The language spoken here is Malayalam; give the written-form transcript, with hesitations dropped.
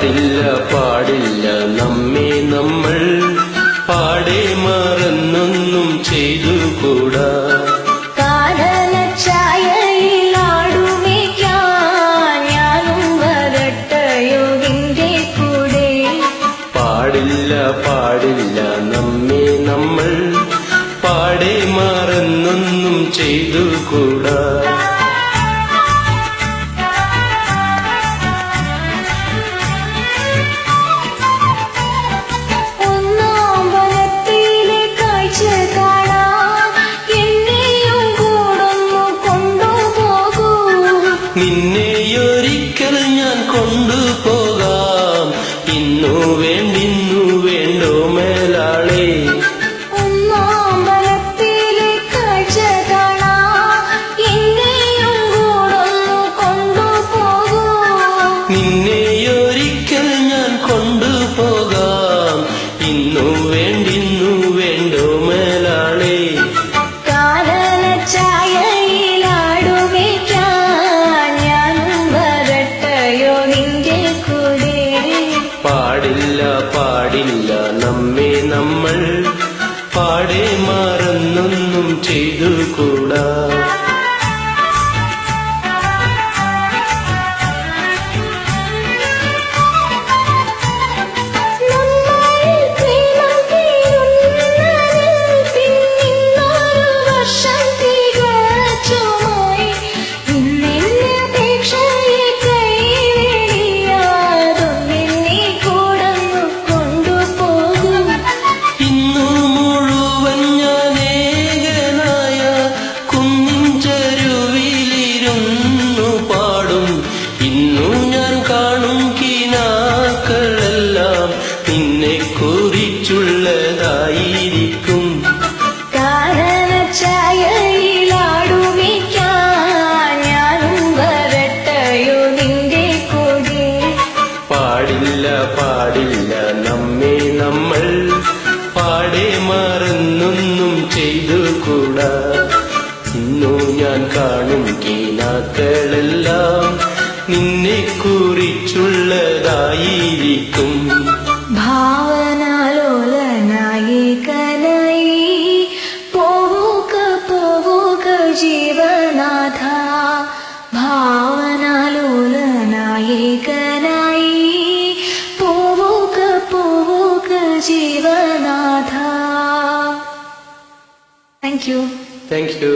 പാടില്ല പാടില്ല നമ്മെ നമ്മൾ പാടെ മറന്നൊന്നും ചെയ്തുകൂടാ. പാടില്ല പാടില്ല നമ്മെ നമ്മൾ പാടെ മറന്നൊന്നും ചെയ്തുകൂടാ. നിന്നെയൊരിക്കൽ ഞാൻ കൊണ്ടുപോകാം, ഇന്നു വേണ്ടിന്നു വേണ്ടോ മേലാളെ. നിന്നെയൊരിക്കൽ ഞാൻ കൊണ്ടുപോകാം, ഇന്നു വേണ്ടിന്നു വേണ്ടോ മേലാളെ. പാടില്ല പാടില്ല നമ്മെ നമ്മൾ പാടെ മറന്നൊന്നും ചെയ്തുകൂടാ. ഇന്നു ഞാൻ കാണും കിനാക്കളെല്ലാം നിന്നെ കുറിച്ചുള്ളതായിരിക്കും. പാടില്ല പാടില്ല നമ്മെ നമ്മൾ പാടെ മറന്നൊന്നും ചെയ്തുകൂടാ. ഇന്നു ഞാൻ കാണും കിനാക്കളെല്ലാം നിന്നെ കുറിച്ചുള്ളതായിരിക്കും. ഭാവനാലോലനായി കനായി പോവുക പോവുക ജീവനാഥ. ഭാവനാലോലനായി കനായി പോവുക പോവുക ജീവനാഥ. Thank you. Thank U.